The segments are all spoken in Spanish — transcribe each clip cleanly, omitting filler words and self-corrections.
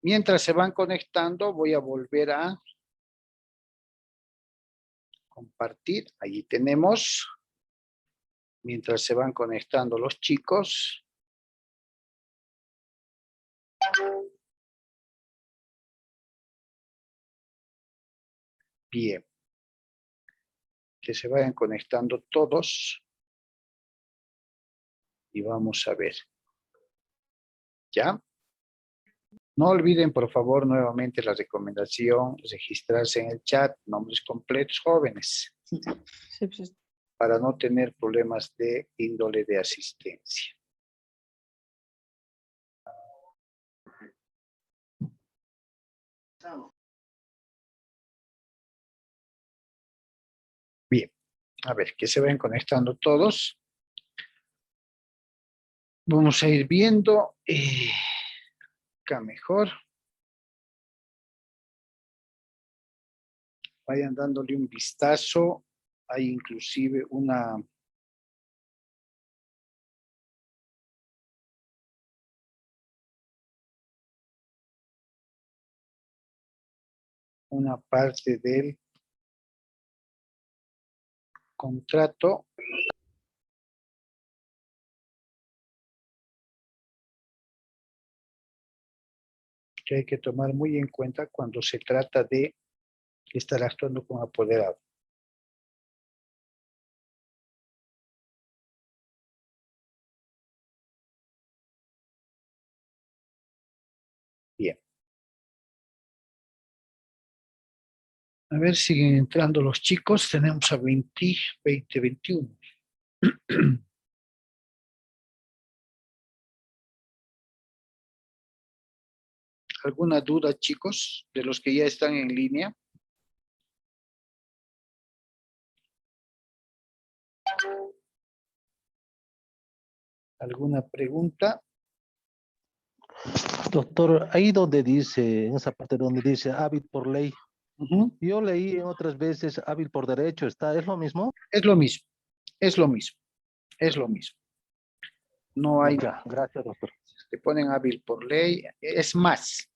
Mientras se van conectando, voy a volver a compartir. Allí tenemos. Mientras se van conectando los chicos. Bien. Que se vayan conectando todos. Y vamos a ver. ¿Ya? No olviden, por favor, nuevamente la recomendación, registrarse en el chat, nombres completos, jóvenes, Sí, pues. para no tener problemas de índole de asistencia. Bien, a ver, que se vayan conectando todos. Vamos a ir viendo acá mejor. Vayan dándole un vistazo. Hay inclusive una parte del contrato que hay que tomar muy en cuenta cuando se trata de estar actuando como apoderado. Bien. A ver, siguen entrando los chicos. Tenemos a 20, 21. ¿Alguna duda, chicos, de los que ya están en línea? ¿Alguna pregunta? Doctor, ahí donde dice, en esa parte donde dice hábil por ley, Yo leí en otras veces hábil por derecho, ¿es lo mismo? Es lo mismo, es lo mismo, es lo mismo. No hay... Ya, gracias, doctor. Te ponen hábil por ley. Es más,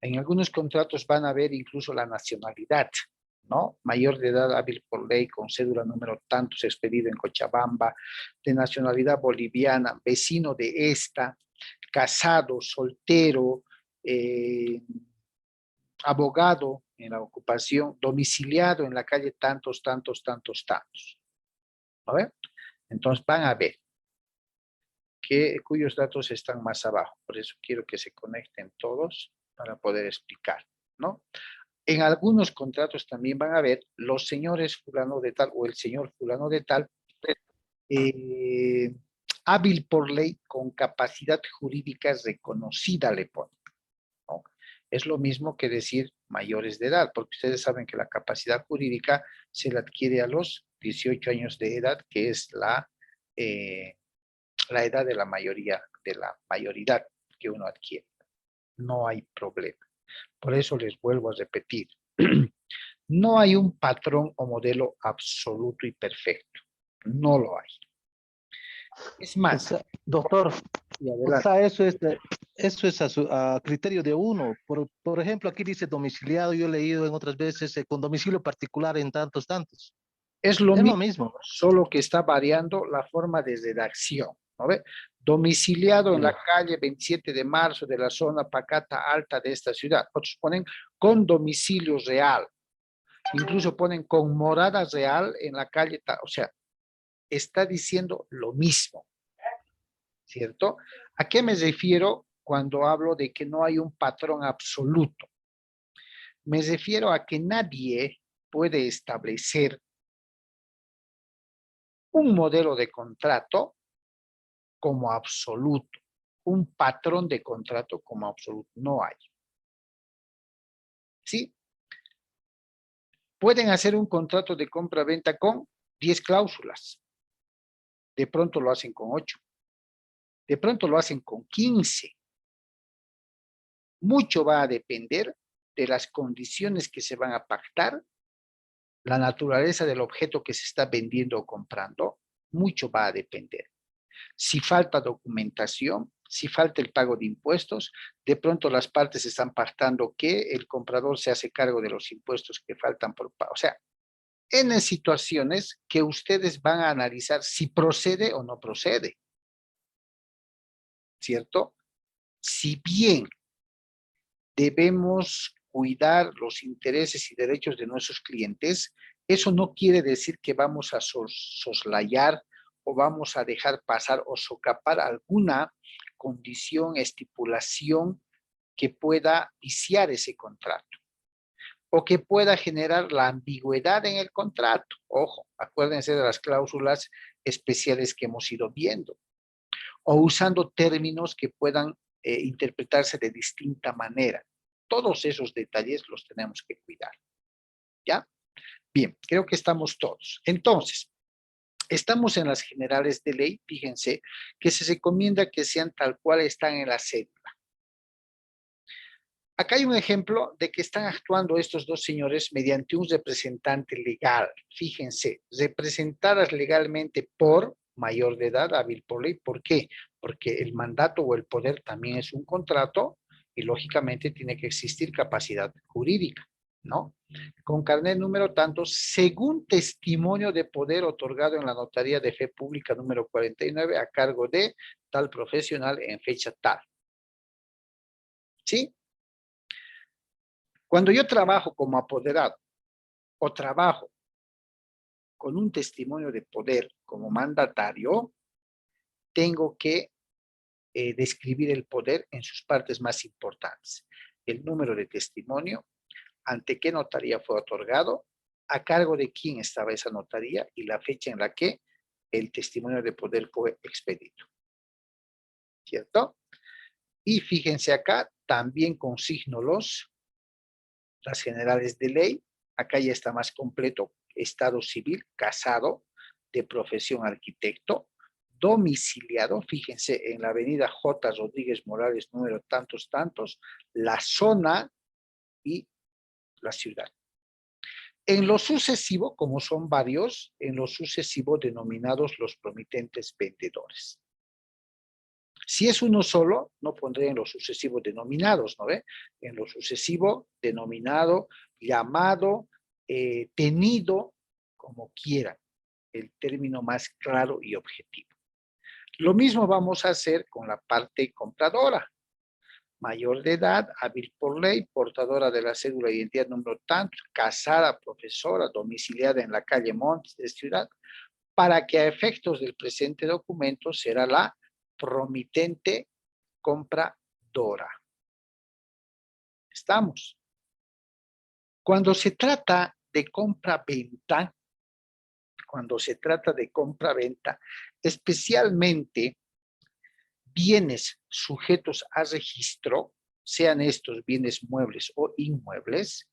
en algunos contratos van a ver incluso la nacionalidad, ¿no? Mayor de edad hábil por ley con cédula número tantos expedido en Cochabamba, de nacionalidad boliviana, vecino de esta, casado, soltero, abogado en la ocupación, domiciliado en la calle tantos. ¿A ver? Entonces van a ver cuyos datos están más abajo. Por eso quiero que se conecten todos para poder explicar, ¿no? En algunos contratos también van a ver los señores fulano de tal o el señor fulano de tal, hábil por ley con capacidad jurídica reconocida le ponen, ¿no? Es lo mismo que decir mayores de edad, porque ustedes saben que la capacidad jurídica se la adquiere a los 18 años de edad, que es la edad de la mayoridad que uno adquiere. No hay problema. Por eso les vuelvo a repetir. No hay un patrón o modelo absoluto y perfecto. No lo hay. Es más, doctor, adelante. Eso es a criterio de uno. Por ejemplo, aquí dice domiciliado, yo he leído en otras veces con domicilio particular en tantos. Es lo mismo, solo que está variando la forma de redacción, ¿no ve? Domiciliado en la calle 27 de marzo de la zona Pacata Alta de esta ciudad. Otros ponen con domicilio real. Incluso ponen con morada real en la calle, o sea, está diciendo lo mismo, ¿cierto? ¿A qué me refiero cuando hablo de que no hay un patrón absoluto? Me refiero a que nadie puede establecer un modelo de contrato como absoluto, un patrón de contrato como absoluto, no hay. ¿Sí? Pueden hacer un contrato de compra-venta con 10 cláusulas. De pronto lo hacen con 8. De pronto lo hacen con 15. Mucho va a depender de las condiciones que se van a pactar, la naturaleza del objeto que se está vendiendo o comprando, mucho va a depender. Si falta documentación, Si falta el pago de impuestos, de pronto las partes están pactando que el comprador se hace cargo de los impuestos que faltan por pago. O sea, en situaciones que ustedes van a analizar si procede o no procede. ¿Cierto? Si bien debemos cuidar los intereses y derechos de nuestros clientes, eso no quiere decir que vamos a soslayar o vamos a dejar pasar o socapar alguna condición, estipulación que pueda viciar ese contrato o que pueda generar la ambigüedad en el contrato. Ojo, acuérdense de las cláusulas especiales que hemos ido viendo o usando términos que puedan interpretarse de distinta manera. Todos esos detalles los tenemos que cuidar. ¿Ya? Bien, creo que estamos todos. Entonces, estamos en las generales de ley, fíjense, que se recomienda que sean tal cual están en la cédula. Acá hay un ejemplo de que están actuando estos dos señores mediante un representante legal. Fíjense, representadas legalmente por mayor de edad, hábil por ley. ¿Por qué? Porque el mandato o el poder también es un contrato y lógicamente tiene que existir capacidad jurídica, ¿no? Con carnet número tanto, según testimonio de poder otorgado en la notaría de fe pública número 49 a cargo de tal profesional en fecha tal. ¿Sí? Cuando yo trabajo como apoderado o trabajo con un testimonio de poder como mandatario, tengo que describir el poder en sus partes más importantes. El número de testimonio, ante qué notaría fue otorgado, a cargo de quién estaba esa notaría y la fecha en la que el testimonio de poder fue expedido. ¿Cierto? Y fíjense acá, también consigno las generales de ley. Acá ya está más completo. Estado civil, casado, de profesión arquitecto, domiciliado, fíjense, en la avenida J. Rodríguez Morales, número tantos, la zona y la ciudad. En lo sucesivo, como son varios, en lo sucesivo denominados los promitentes vendedores. Si es uno solo, no pondré en los sucesivos denominados, ¿no ve? En lo sucesivo, denominado, llamado, tenido, como quieran, el término más claro y objetivo. Lo mismo vamos a hacer con la parte compradora. Mayor de edad, hábil por ley, portadora de la cédula de identidad número tanto, casada, profesora, domiciliada en la calle Montes de Ciudad, para que a efectos del presente documento será la promitente compradora. ¿Estamos? Cuando se trata de compra-venta, especialmente bienes sujetos a registro, sean estos bienes muebles o inmuebles,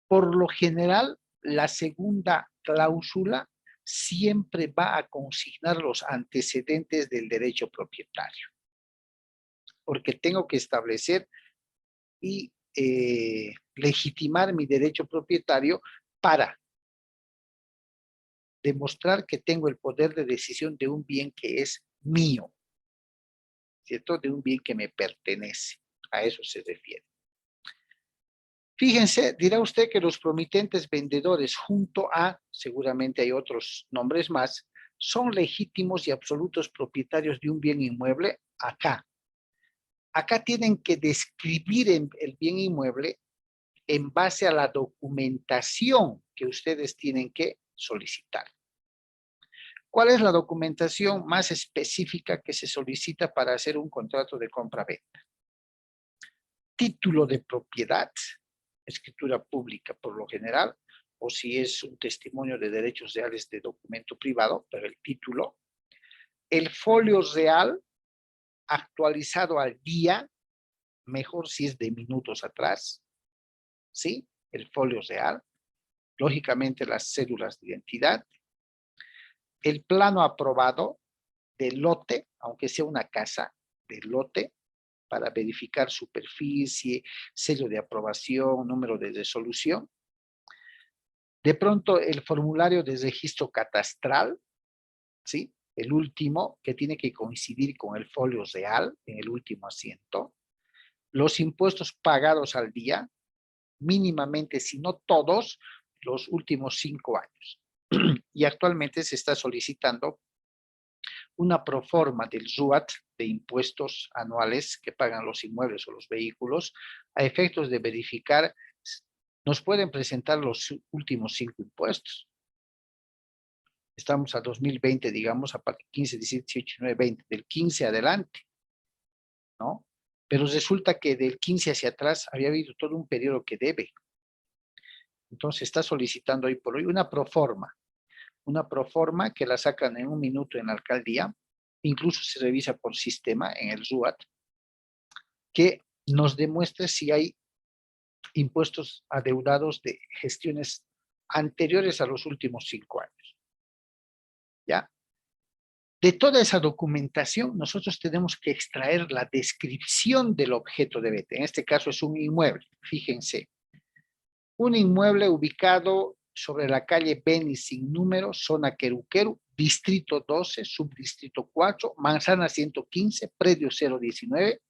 por lo general, la segunda cláusula siempre va a consignar los antecedentes del derecho propietario, porque tengo que establecer y legitimar mi derecho propietario para demostrar que tengo el poder de decisión de un bien que es mío, ¿cierto? De un bien que me pertenece. A eso se refiere. Fíjense, dirá usted que los promitentes vendedores junto a, seguramente hay otros nombres más, son legítimos y absolutos propietarios de un bien inmueble acá. Acá tienen que describir el bien inmueble en base a la documentación que ustedes tienen que solicitar. ¿Cuál es la documentación más específica que se solicita para hacer un contrato de compra-venta? Título de propiedad, escritura pública por lo general, o si es un testimonio de derechos reales de documento privado, pero el título, el folio real actualizado al día, mejor si es de minutos atrás, ¿sí? El folio real, lógicamente las cédulas de identidad, el plano aprobado del lote, aunque sea una casa, del lote, para verificar superficie, sello de aprobación, número de resolución. De pronto, el formulario de registro catastral, ¿sí? el último, que tiene que coincidir con el folio real, en el último asiento, los impuestos pagados al día, mínimamente, si no todos, los últimos 5 años. Y actualmente se está solicitando una proforma del RUAT de impuestos anuales que pagan los inmuebles o los vehículos a efectos de verificar, nos pueden presentar los últimos 5 impuestos. Estamos a 2020, digamos, a partir 15, 17, 18, 19, 20, del 15 adelante, ¿no? Pero resulta que del 15 hacia atrás había habido todo un periodo que debe. Entonces está solicitando hoy por hoy una proforma que la sacan en un minuto en la alcaldía, incluso se revisa por sistema en el RUAT, que nos demuestre si hay impuestos adeudados de gestiones anteriores a los últimos 5 años. ¿Ya? De toda esa documentación, nosotros tenemos que extraer la descripción del objeto de venta. En este caso es un inmueble, fíjense. Un inmueble ubicado sobre la calle Beni sin número, zona Queruqueru, distrito 12, subdistrito 4, manzana 115, predio 019,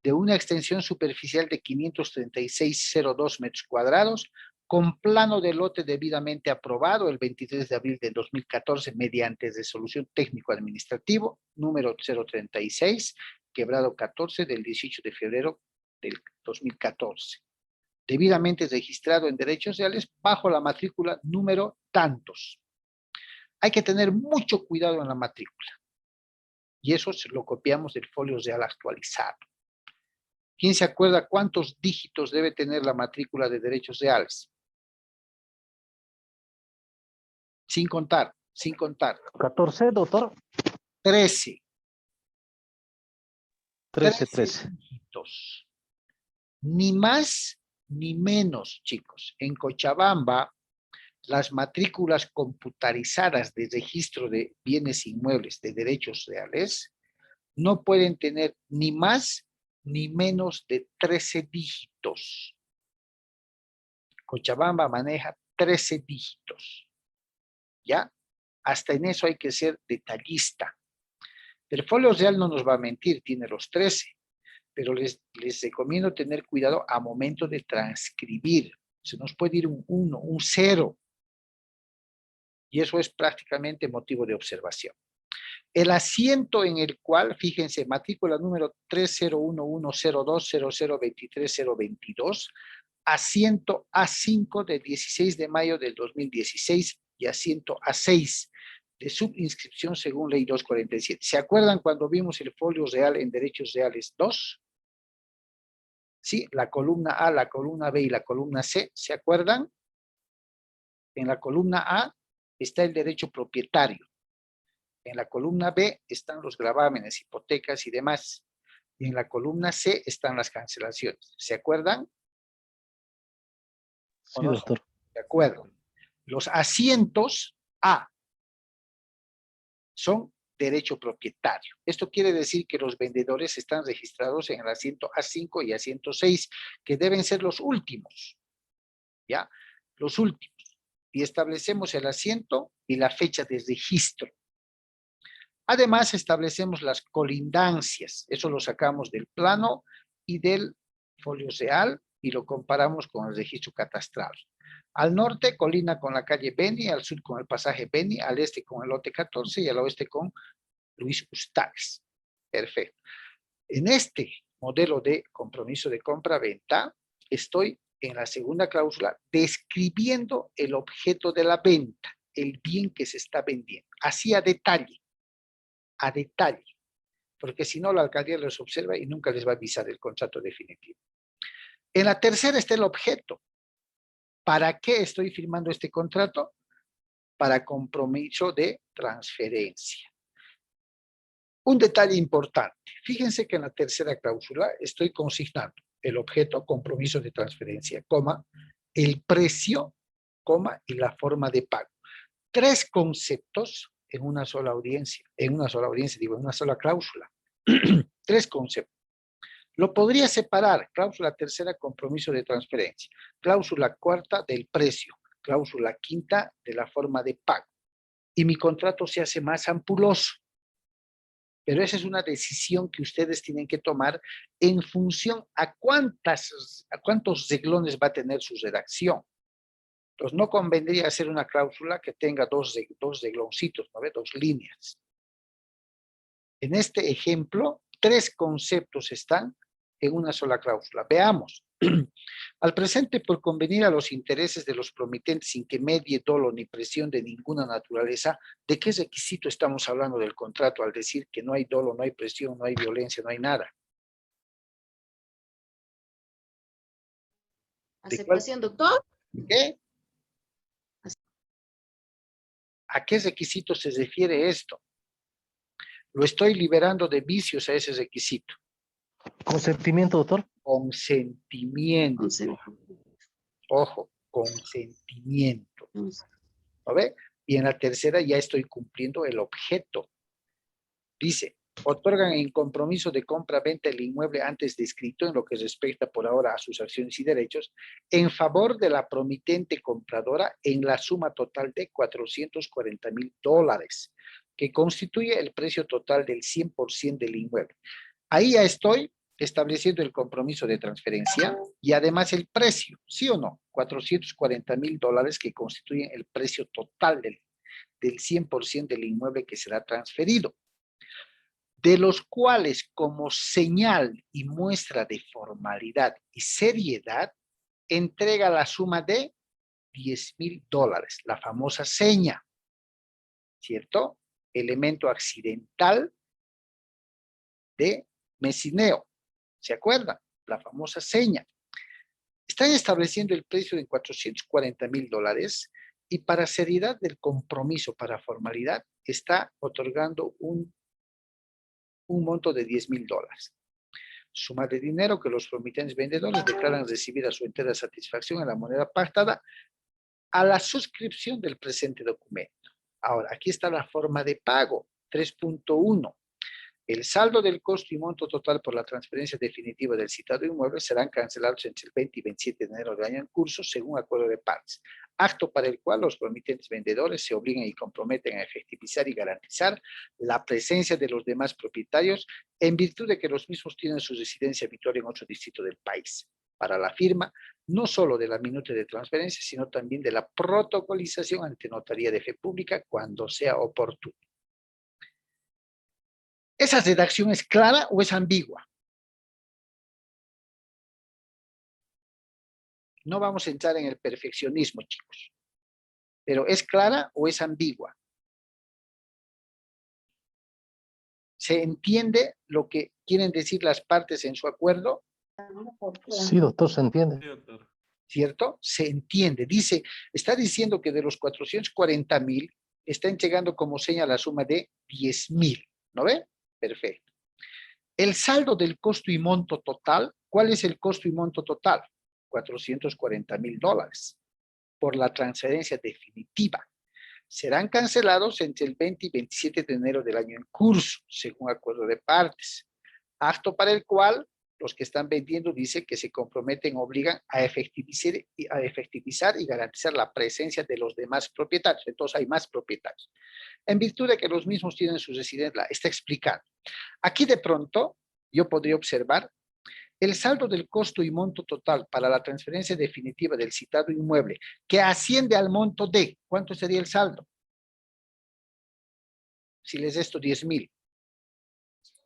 de una extensión superficial de 536,02 metros cuadrados, con plano de lote debidamente aprobado el 23 de abril de 2014 mediante resolución técnico-administrativo número 036, quebrado 14 del 18 de febrero del 2014. Debidamente registrado en derechos reales bajo la matrícula número tantos. Hay que tener mucho cuidado en la matrícula. Y eso lo copiamos del folio real actualizado. ¿Quién se acuerda cuántos dígitos debe tener la matrícula de derechos reales? Sin contar. 14, doctor. 13. 13. Dígitos. Ni más ni menos, chicos. En Cochabamba, las matrículas computarizadas de registro de bienes inmuebles de derechos reales no pueden tener ni más ni menos de 13 dígitos. Cochabamba maneja 13 dígitos. ¿Ya? Hasta en eso hay que ser detallista. El folio real no nos va a mentir, tiene los 13, pero les recomiendo tener cuidado a momento de transcribir. Se nos puede ir un 1, un 0, y eso es prácticamente motivo de observación. El asiento en el cual, fíjense, matrícula número 301102020230022, asiento A5 del 16 de mayo del 2016 y asiento A6 de subinscripción según ley 247. ¿Se acuerdan cuando vimos el folio real en derechos reales 2? Sí, la columna A, la columna B y la columna C, ¿se acuerdan? En la columna A está el derecho propietario. En la columna B están los gravámenes, hipotecas y demás. Y en la columna C están las cancelaciones. ¿Se acuerdan? Sí, doctor. De acuerdo. Los asientos A son derecho propietario. Esto quiere decir que los vendedores están registrados en el asiento A5 y asiento 6, que deben ser los últimos. ¿Ya? Los últimos. Y establecemos el asiento y la fecha de registro. Además, establecemos las colindancias. Eso lo sacamos del plano y del folio real y lo comparamos con el registro catastral. Al norte colinda con la calle Beni, al sur con el pasaje Beni, al este con el lote 14 y al oeste con Luis Ustares. Perfecto. En este modelo de compromiso de compra-venta, estoy en la segunda cláusula describiendo el objeto de la venta, el bien que se está vendiendo, así a detalle, porque si no la alcaldía los observa y nunca les va a avisar el contrato definitivo. En la tercera está el objeto. ¿Para qué estoy firmando este contrato? Para compromiso de transferencia. Un detalle importante. Fíjense que en la tercera cláusula estoy consignando el objeto, compromiso de transferencia, coma, el precio, coma, y la forma de pago. 3 conceptos en una sola audiencia, en una sola cláusula. 3 conceptos. Lo podría separar, cláusula tercera, compromiso de transferencia, cláusula cuarta del precio, cláusula quinta de la forma de pago. y mi contrato se hace más ampuloso. Pero esa es una decisión que ustedes tienen que tomar en función a cuántos renglones va a tener su redacción. Entonces, no convendría hacer una cláusula que tenga dos rengloncitos, ¿no ve? Dos líneas. En este ejemplo, 3 conceptos están en una sola cláusula. Veamos. Al presente, por convenir a los intereses de los promitentes sin que medie dolo ni presión de ninguna naturaleza, ¿de qué requisito estamos hablando del contrato al decir que no hay dolo, no hay presión, no hay violencia, no hay nada? ¿Aceptación, doctor? ¿Qué? ¿A qué requisito se refiere esto? Lo estoy liberando de vicios a ese requisito. ¿Consentimiento, doctor? Consentimiento. Ojo, consentimiento. ¿No ve? Y en la tercera ya estoy cumpliendo el objeto. Dice, otorgan en compromiso de compra-venta el inmueble antes descrito en lo que respecta por ahora a sus acciones y derechos en favor de la promitente compradora en la suma total de $440,000, que constituye el precio total del 100% del inmueble. Ahí ya estoy estableciendo el compromiso de transferencia y además el precio, ¿sí o no? $440,000 que constituyen el precio total del 100% del inmueble que será transferido, de los cuales como señal y muestra de formalidad y seriedad, entrega la suma de $10,000, la famosa seña, ¿cierto? Elemento accidental de mesineo, ¿se acuerdan? La famosa seña. Están estableciendo el precio de $440,000 y para seriedad del compromiso, para formalidad, está otorgando un monto de $10,000. Suma de dinero que los promitentes vendedores declaran recibir a su entera satisfacción en la moneda pactada a la suscripción del presente documento. Ahora, aquí está la forma de pago, 3.1. El saldo del costo y monto total por la transferencia definitiva del citado inmueble serán cancelados entre el 20 y 27 de enero del año en curso, según acuerdo de partes. Acto para el cual los promitentes vendedores se obligan y comprometen a efectivizar y garantizar la presencia de los demás propietarios en virtud de que los mismos tienen su residencia habitual en otro distrito del país. Para la firma, no solo de la minuta de transferencia, sino también de la protocolización ante notaría de fe pública cuando sea oportuno. ¿Esa redacción es clara o es ambigua? No vamos a entrar en el perfeccionismo, chicos. Pero ¿es clara o es ambigua? ¿Se entiende lo que quieren decir las partes en su acuerdo? Sí, doctor, se entiende. ¿Cierto? Se entiende. Dice, está diciendo que de los 440,000 está entregando como seña la suma de 10,000. ¿No ve? Perfecto. El saldo del costo y monto total, ¿cuál es el costo y monto total? $440,000 por la transferencia definitiva. Serán cancelados entre el 20 y 27 de enero del año en curso, según acuerdo de partes. Acto para el cual los que están vendiendo dicen que se comprometen, obligan a efectivizar y garantizar la presencia de los demás propietarios. Entonces hay más propietarios. En virtud de que los mismos tienen su residencia, está explicando. Aquí de pronto yo podría observar el saldo del costo y monto total para la transferencia definitiva del citado inmueble, que asciende al monto de, ¿cuánto sería el saldo? Si les resto 10,000.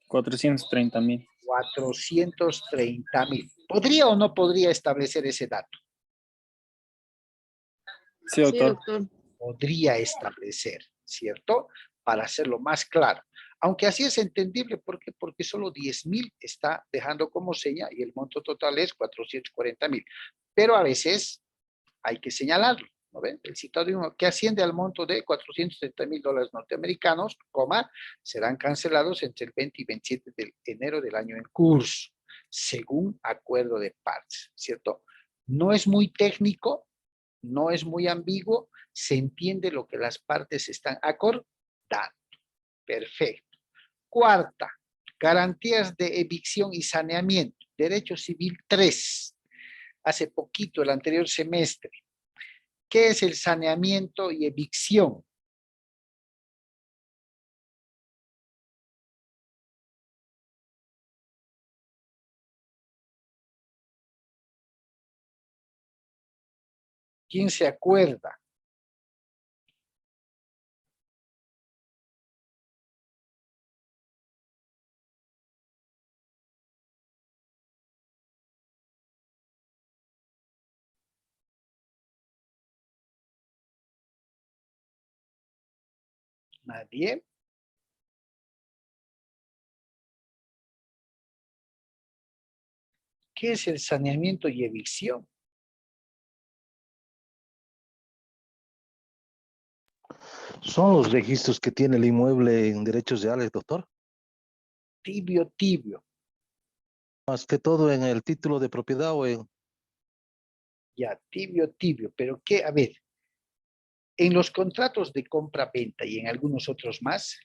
430,000. 430,000. ¿Podría o no podría establecer ese dato? Sí, doctor. Podría establecer, ¿cierto? Para hacerlo más claro. Aunque así es entendible, ¿por qué? Porque solo 10,000 está dejando como seña y el monto total es 440,000. Pero a veces hay que señalarlo, ¿no ven? El citado que asciende al monto de $430,000 norteamericanos, coma, serán cancelados entre el 20 y 27 de enero del año en curso, según acuerdo de partes, ¿cierto? No es muy técnico, no es muy ambiguo, se entiende lo que las partes están acordando. Perfecto. Cuarta, garantías de evicción y saneamiento. Derecho Civil 3. Hace poquito, el anterior semestre. ¿Qué es el saneamiento y evicción? ¿Quién se acuerda? ¿Nadie? ¿Qué es el saneamiento y evicción? ¿Son los registros que tiene el inmueble en derechos reales, doctor? Tibio, tibio. Más que todo en el título de propiedad o en... Ya, tibio, tibio. Pero qué, a ver, en los contratos de compra-venta y en algunos otros más,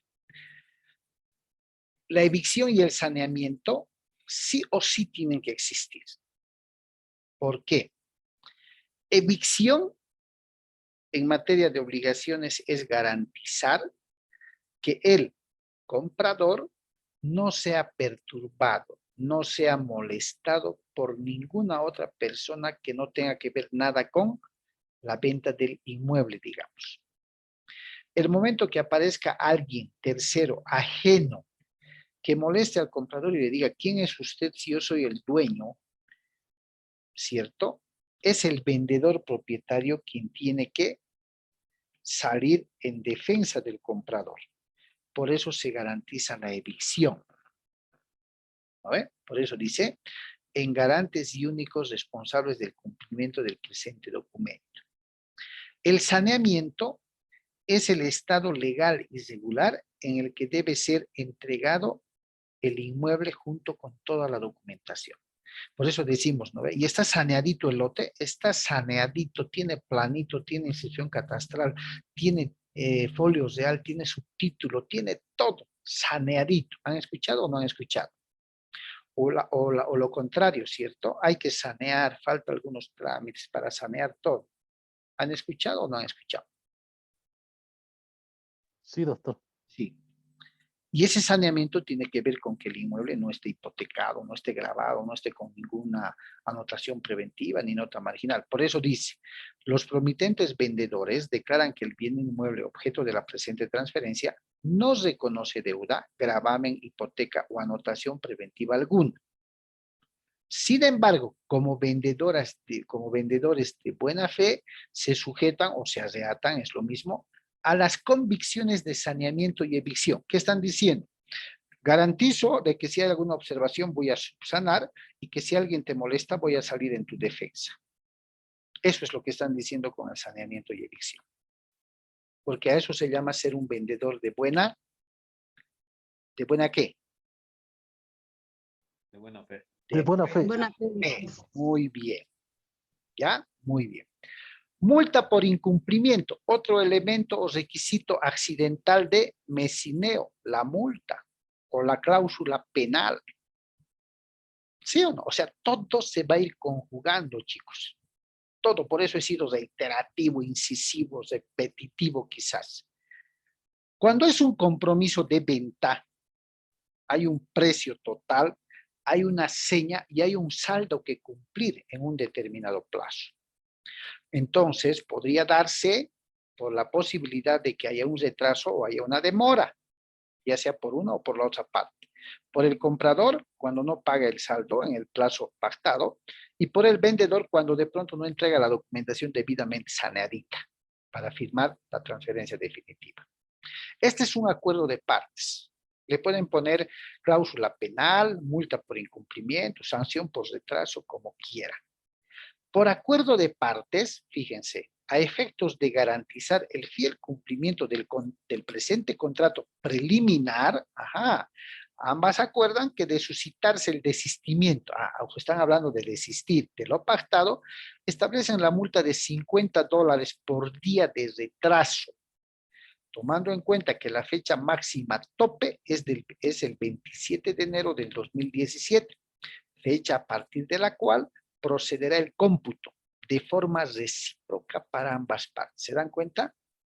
la evicción y el saneamiento sí o sí tienen que existir. ¿Por qué? Evicción en materia de obligaciones es garantizar que el comprador no sea perturbado, no sea molestado por ninguna otra persona que no tenga que ver nada con la venta del inmueble, digamos. El momento que aparezca alguien tercero, ajeno, que moleste al comprador y le diga, ¿quién es usted si yo soy el dueño? ¿Cierto? Es el vendedor propietario quien tiene que salir en defensa del comprador. Por eso se garantiza la evicción. ¿No ve? Por eso dice, en garantes y únicos responsables del cumplimiento del presente documento. El saneamiento es el estado legal y regular en el que debe ser entregado el inmueble junto con toda la documentación. Por eso decimos, ¿no ve? Y está saneadito el lote, está saneadito, tiene planito, tiene inscripción catastral, tiene folios real, tiene subtítulo, tiene todo saneadito. ¿Han escuchado o no han escuchado? O lo contrario, ¿cierto? Hay que sanear, falta algunos trámites para sanear todo. ¿Han escuchado o no han escuchado? Sí, doctor. Sí. Y ese saneamiento tiene que ver con que el inmueble no esté hipotecado, no esté grabado, no esté con ninguna anotación preventiva ni nota marginal. Por eso dice, los promitentes vendedores declaran que el bien inmueble objeto de la presente transferencia no reconoce deuda, gravamen, hipoteca o anotación preventiva alguna. Sin embargo, como vendedores de buena fe, se sujetan o se reatan, es lo mismo, a las convicciones de saneamiento y evicción. ¿Qué están diciendo? Garantizo de que si hay alguna observación voy a subsanar y que si alguien te molesta voy a salir en tu defensa. Eso es lo que están diciendo con el saneamiento y evicción. Porque a eso se llama ser un vendedor ¿de buena qué? De buena fe. De De buena fe. Buena fe. fe. Muy bien. ¿Ya? Muy bien. Multa por incumplimiento, otro elemento o requisito accidental de mesineo, la multa o la cláusula penal. ¿Sí o no? O sea, todo se va a ir conjugando, chicos. Todo, por eso he sido reiterativo, incisivo, repetitivo quizás. Cuando es un compromiso de venta, hay un precio total, hay una seña y hay un saldo que cumplir en un determinado plazo. Entonces, podría darse por la posibilidad de que haya un retraso o haya una demora, ya sea por una o por la otra parte. Por el comprador, cuando no paga el saldo en el plazo pactado, y por el vendedor, cuando de pronto no entrega la documentación debidamente saneadita para firmar la transferencia definitiva. Este es un acuerdo de partes. Le pueden poner cláusula penal, multa por incumplimiento, sanción por retraso, como quiera. Por acuerdo de partes, fíjense, a efectos de garantizar el fiel cumplimiento del presente contrato preliminar, ambas acuerdan que de suscitarse el desistimiento, están hablando de desistir de lo pactado, establecen la multa de $50 por día de retraso, tomando en cuenta que la fecha máxima tope es el 27 de enero del 2017, fecha a partir de la cual procederá el cómputo de forma recíproca para ambas partes. ¿Se dan cuenta?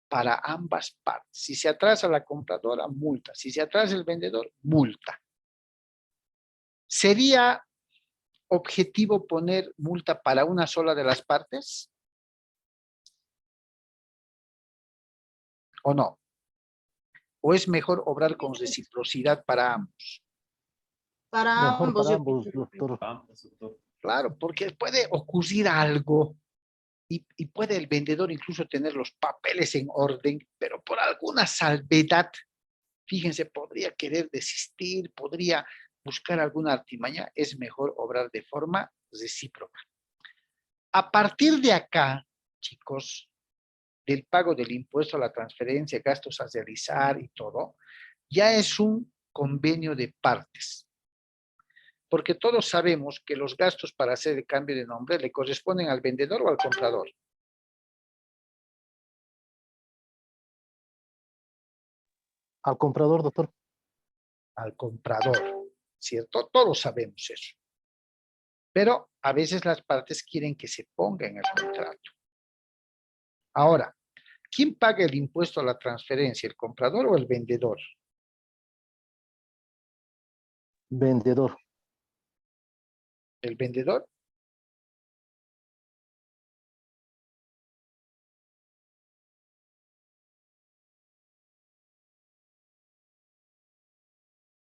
Para ambas partes. Si se atrasa la compradora, multa. Si se atrasa el vendedor, multa. ¿Sería objetivo poner multa para una sola de las partes? ¿O no? ¿O es mejor obrar con reciprocidad para ambos? Para Mejor ambos, para yo ambos, pienso. doctor. Claro, porque puede ocurrir algo y puede el vendedor incluso tener los papeles en orden, pero por alguna salvedad, fíjense, podría querer desistir, podría buscar alguna artimaña, es mejor obrar de forma recíproca. A partir de acá, chicos, del pago del impuesto a la transferencia, gastos a realizar y todo, ya es un convenio de partes. Porque todos sabemos que los gastos para hacer el cambio de nombre le corresponden al vendedor o al comprador. Al comprador, doctor. Al comprador, ¿cierto? Todos sabemos eso. Pero a veces las partes quieren que se ponga en el contrato. Ahora, ¿quién paga el impuesto a la transferencia, el comprador o el vendedor? Vendedor. ¿El vendedor?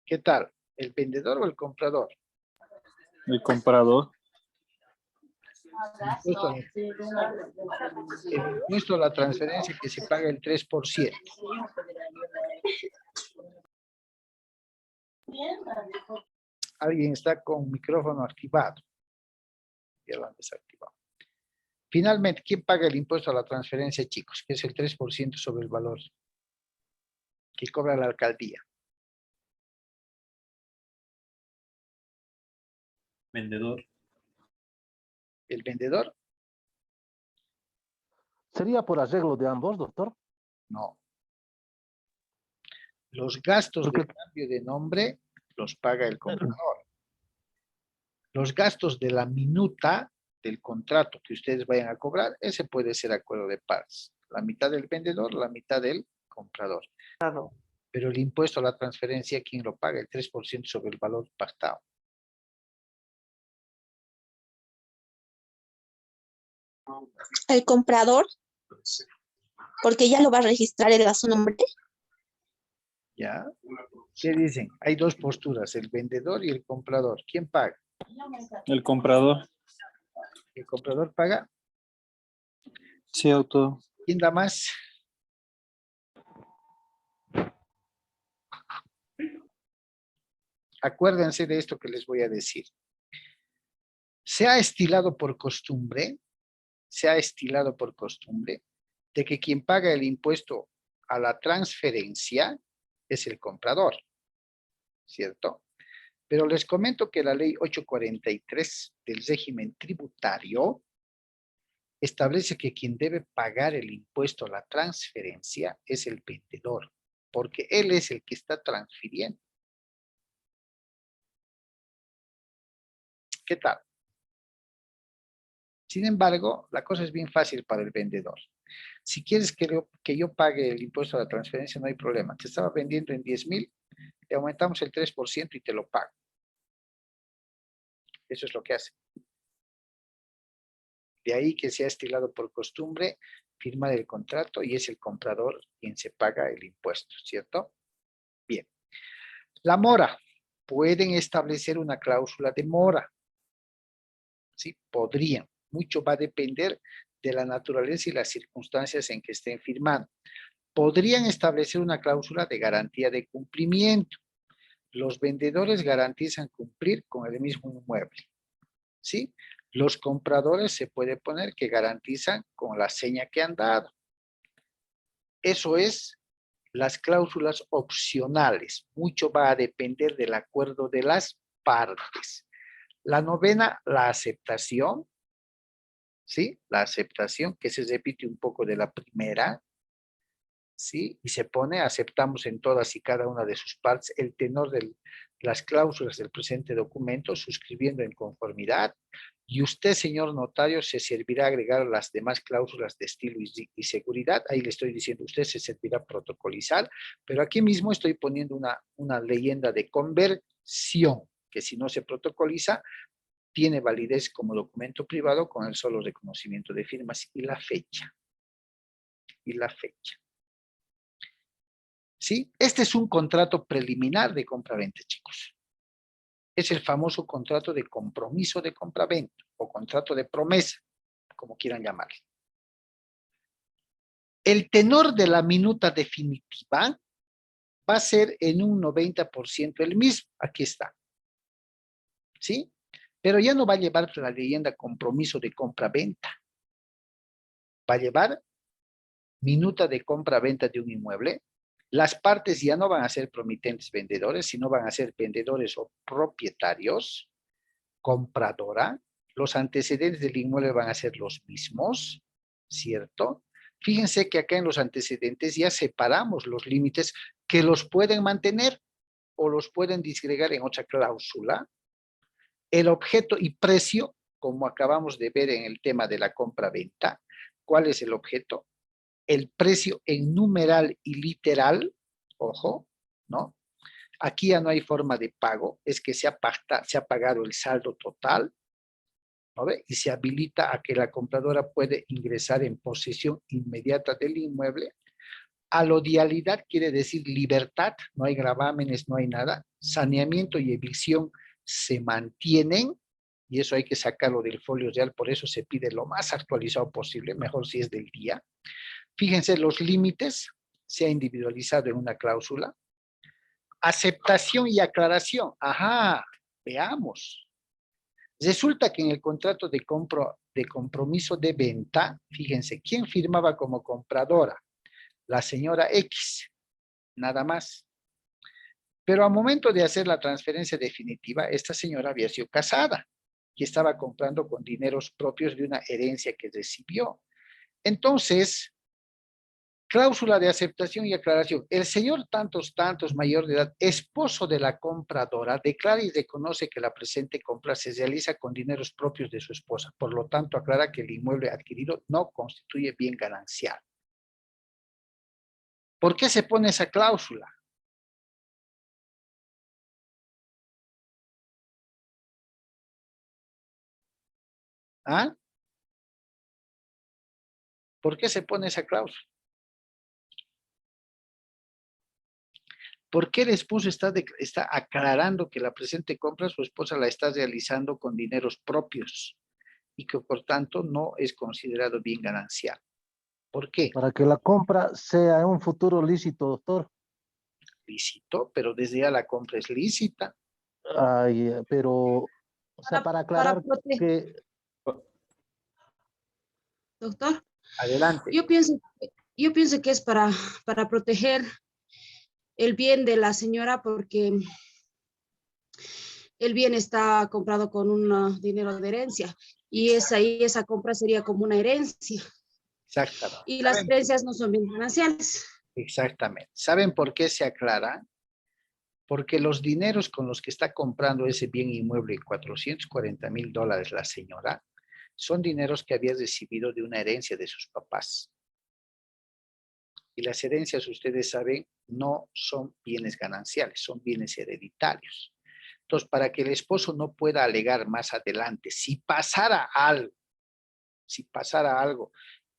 ¿Qué tal? ¿El vendedor o el comprador? El comprador. El impuesto a la transferencia que se paga el 3%. Alguien está con micrófono activado. Ya lo han desactivado. Finalmente, ¿quién paga el impuesto a la transferencia, chicos? Que es el 3% sobre el valor que cobra la alcaldía. Vendedor. ¿El vendedor? ¿Sería por arreglo de ambos, doctor? No. Los gastos Porque de cambio de nombre los paga el comprador. Los gastos de la minuta del contrato que ustedes vayan a cobrar, ese puede ser acuerdo de partes. La mitad del vendedor, la mitad del comprador. Pero el impuesto a la transferencia, ¿quién lo paga? El 3% sobre el valor pactado. El comprador, porque ya lo va a registrar él a su nombre. ¿Ya? ¿Qué dicen? Hay dos posturas, el vendedor y el comprador. ¿Quién paga? El comprador. ¿El comprador paga? Sí, autor. ¿Quién da más? Acuérdense de esto que les voy a decir. Se ha estilado por costumbre de que quien paga el impuesto a la transferencia es el comprador, ¿cierto? Pero les comento que la ley 843 del régimen tributario establece que quien debe pagar el impuesto a la transferencia es el vendedor, porque él es el que está transfiriendo. ¿Qué tal? Sin embargo, la cosa es bien fácil para el vendedor. Si quieres que yo pague el impuesto a la transferencia, no hay problema. Te estaba vendiendo en 10,000, te aumentamos el 3% y te lo pago. Eso es lo que hace. De ahí que se ha estilado por costumbre firmar el contrato y es el comprador quien se paga el impuesto, ¿cierto? Bien. La mora. Pueden establecer una cláusula de mora. Sí, podrían. Mucho va a depender de la naturaleza y las circunstancias en que estén firmando. Podrían establecer una cláusula de garantía de cumplimiento. Los vendedores garantizan cumplir con el mismo inmueble. ¿Sí? Los compradores se puede poner que garantizan con la seña que han dado. Eso es las cláusulas opcionales. Mucho va a depender del acuerdo de las partes. La novena, la aceptación. ¿Sí? La aceptación, que se repite un poco de la primera. ¿Sí? Y se pone, aceptamos en todas y cada una de sus partes el tenor de las cláusulas del presente documento, suscribiendo en conformidad. Y usted, señor notario, se servirá a agregar las demás cláusulas de estilo y seguridad. Ahí le estoy diciendo, usted se servirá a protocolizar, pero aquí mismo estoy poniendo una leyenda de conversión, que si no se protocoliza, tiene validez como documento privado con el solo reconocimiento de firmas y la fecha. Y la fecha. ¿Sí? Este es un contrato preliminar de compra-venta, chicos. Es el famoso contrato de compromiso de compra-venta o contrato de promesa, como quieran llamarlo. El tenor de la minuta definitiva va a ser en un 90% el mismo. Aquí está. ¿Sí? Pero ya no va a llevar la leyenda compromiso de compra-venta. Va a llevar minuta de compra-venta de un inmueble. Las partes ya no van a ser promitentes vendedores, sino van a ser vendedores o propietarios, compradora. Los antecedentes del inmueble van a ser los mismos, ¿cierto? Fíjense que acá en los antecedentes ya separamos los límites que los pueden mantener o los pueden disgregar en otra cláusula. El objeto y precio, como acabamos de ver en el tema de la compra-venta. ¿Cuál es el objeto? El precio en numeral y literal, ojo, ¿no? Aquí ya no hay forma de pago, es que se ha pagado el saldo total, ¿no ve? Y se habilita a que la compradora puede ingresar en posesión inmediata del inmueble. Alodialidad quiere decir libertad, no hay gravámenes, no hay nada. Saneamiento y evicción se mantienen, y eso hay que sacarlo del folio real, por eso se pide lo más actualizado posible, mejor si es del día. Fíjense, los límites se ha individualizado en una cláusula. Aceptación y aclaración. Ajá, veamos. Resulta que en el contrato de compromiso de venta, fíjense, ¿quién firmaba como compradora? La señora X, nada más. Pero al momento de hacer la transferencia definitiva, esta señora había sido casada y estaba comprando con dineros propios de una herencia que recibió. Entonces, cláusula de aceptación y aclaración. El señor tantos, mayor de edad, esposo de la compradora, declara y reconoce que la presente compra se realiza con dineros propios de su esposa. Por lo tanto, aclara que el inmueble adquirido no constituye bien ganancial. ¿Por qué se pone esa cláusula? ¿Ah? ¿Por qué se pone esa cláusula? ¿Por qué el esposo está aclarando que la presente compra su esposa la está realizando con dineros propios y que por tanto no es considerado bien ganancial? ¿Por qué? Para que la compra sea en un futuro lícito, doctor. Lícito, pero desde ya la compra es lícita. Ay, pero, o sea, para aclarar proteger, que doctor, Adelante. yo pienso que es para proteger el bien de la señora porque el bien está comprado con un dinero de herencia y esa compra sería como una herencia Exactamente. y las herencias no son bien gananciales. Exactamente. ¿Saben por qué se aclara? Porque los dineros con los que está comprando ese bien inmueble, $440,000 la señora, son dineros que había recibido de una herencia de sus papás. Y las herencias, ustedes saben, no son bienes gananciales, son bienes hereditarios. Entonces, para que el esposo no pueda alegar más adelante, si pasara algo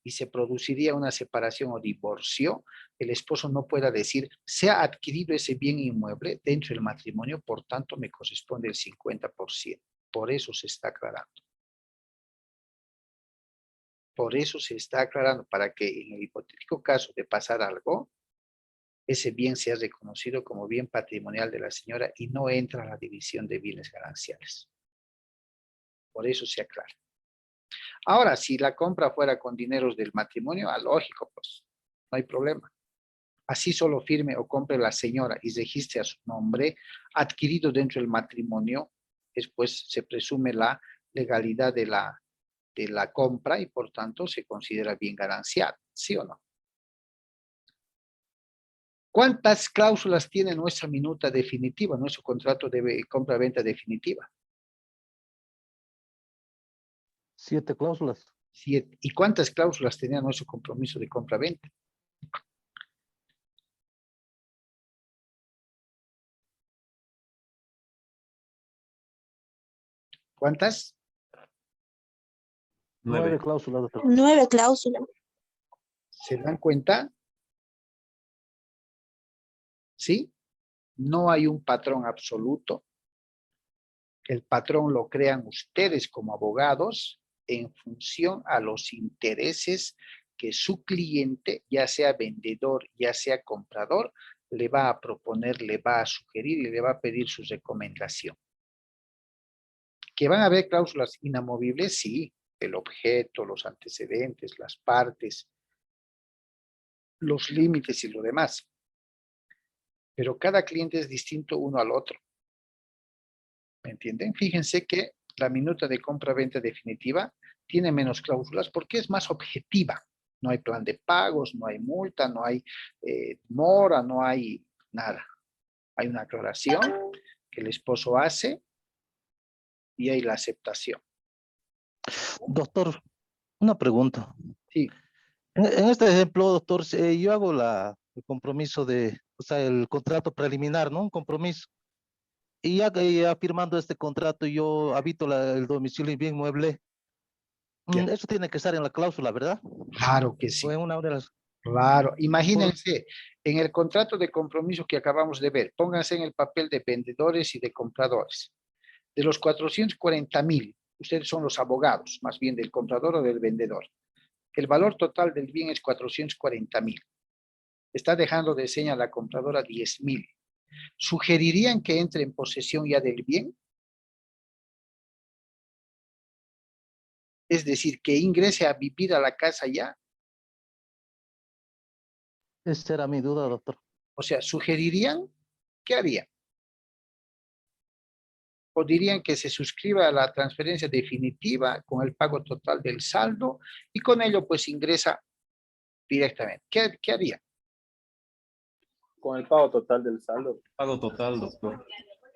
y se produciría una separación o divorcio, el esposo no pueda decir, se ha adquirido ese bien inmueble dentro del matrimonio, por tanto me corresponde el 50%. Por eso se está aclarando. Por eso se está aclarando, para que en el hipotético caso de pasar algo, ese bien sea reconocido como bien patrimonial de la señora y no entra a la división de bienes gananciales. Por eso se aclara. Ahora, si la compra fuera con dineros del matrimonio, lógico, pues, no hay problema. Así solo firme o compre la señora y registre a su nombre, adquirido dentro del matrimonio, después se presume la legalidad de la compra y por tanto se considera bien ganancial, ¿sí o no? ¿Cuántas cláusulas tiene nuestra minuta definitiva, nuestro contrato de compra-venta definitiva? 7 cláusulas. 7. ¿Y cuántas cláusulas tenía nuestro compromiso de compra-venta? ¿Cuántas? 9 cláusulas, doctor. 9 cláusulas. ¿Se dan cuenta? ¿sí? No hay un patrón absoluto. El patrón lo crean ustedes como abogados en función a los intereses que su cliente, ya sea vendedor, ya sea comprador, le va a proponer, le va a sugerir y le va a pedir su recomendación. ¿Que van a haber cláusulas inamovibles? Sí, el objeto, los antecedentes, las partes, los límites y lo demás. Pero cada cliente es distinto uno al otro. ¿Me entienden? Fíjense que la minuta de compra-venta definitiva tiene menos cláusulas porque es más objetiva. No hay plan de pagos, no hay multa, no hay mora, no hay nada. Hay una aclaración que el esposo hace y hay la aceptación. Doctor, una pregunta. Sí, En este ejemplo, doctor, yo hago el compromiso o sea, el contrato preliminar, ¿no? Un compromiso. Y ya firmando este contrato, yo habito el domicilio y bien mueble. ya. Eso tiene que estar en la cláusula, ¿verdad? Claro que O sí. en una de las... Claro. por- Imagínense, en el contrato de compromiso que acabamos de ver, pónganse en el papel de vendedores y de compradores. De los 440,000, ustedes son los abogados, más bien del comprador o del vendedor. El valor total del bien es 440,000. Está dejando de seña la compradora 10,000. ¿Sugerirían que entre en posesión ya del bien? Es decir, que ingrese a vivir a la casa ya. Esa era mi duda, doctor. O sea, ¿sugerirían? ¿Qué harían? ¿O dirían que se suscriba a la transferencia definitiva con el pago total del saldo y con ello pues ingresa directamente? ¿Qué harían? Con el pago total del saldo. Pago total, doctor.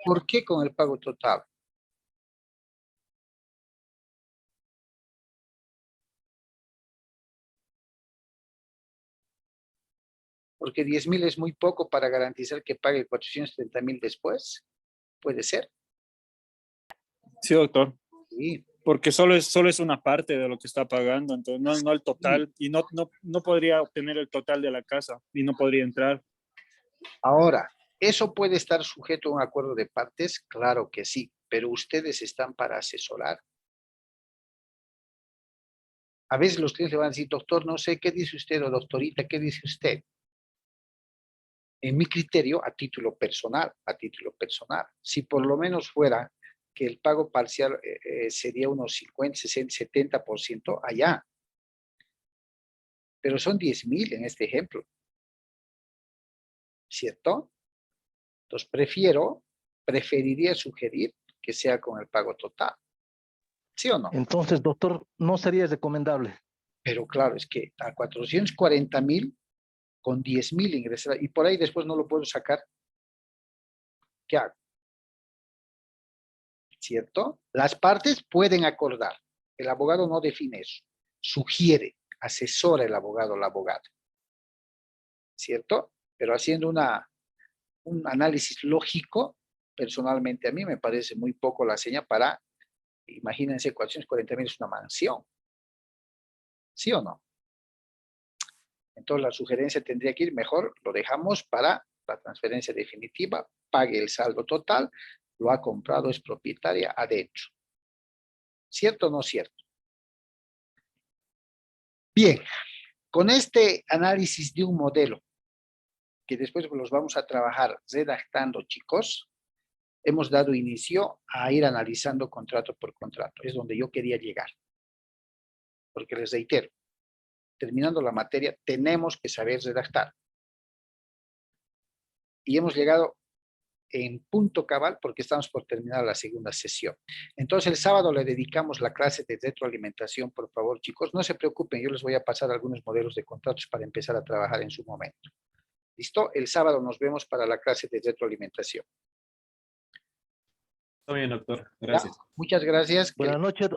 ¿Por qué con el pago total? Porque 10,000 es muy poco para garantizar que pague 430,000 después. ¿Puede ser? Sí, doctor. Sí. Porque solo es una parte de lo que está pagando, entonces no el total. Y no podría obtener el total de la casa y no podría entrar. Ahora, ¿eso puede estar sujeto a un acuerdo de partes? Claro que sí, pero ustedes están para asesorar. A veces los clientes le van a decir, doctor, no sé qué dice usted, o doctorita, ¿qué dice usted? En mi criterio, a título personal, si por lo menos fuera que el pago parcial sería unos 50, 60, 70% allá. Pero son 10,000 en este ejemplo. ¿Cierto? Entonces preferiría sugerir que sea con el pago total. ¿Sí o no? Entonces, doctor, no sería recomendable. Pero claro, es que a 440,000 con 10,000 ingresar y por ahí después no lo puedo sacar. ¿Qué hago? ¿Cierto? Las partes pueden acordar. El abogado no define eso. Sugiere, asesora el abogado o la abogada. ¿Cierto? Pero haciendo un análisis lógico, personalmente a mí me parece muy poco la seña para, imagínense, 440,000 es una mansión. ¿Sí o no? Entonces la sugerencia tendría que ir mejor, lo dejamos para la transferencia definitiva, pague el saldo total, lo ha comprado, es propietaria adentro. ¿Cierto o no cierto? Bien, con este análisis de un modelo, que después los vamos a trabajar redactando, chicos, hemos dado inicio a ir analizando contrato por contrato. Es donde yo quería llegar. Porque les reitero, terminando la materia, tenemos que saber redactar. Y hemos llegado en punto cabal porque estamos por terminar la segunda sesión. Entonces el sábado le dedicamos la clase de retroalimentación, por favor, chicos. No se preocupen, yo les voy a pasar algunos modelos de contratos para empezar a trabajar en su momento. ¿Listo? El sábado nos vemos para la clase de retroalimentación. Está bien, doctor. ¿Ya? Gracias. Muchas gracias. Buenas noches.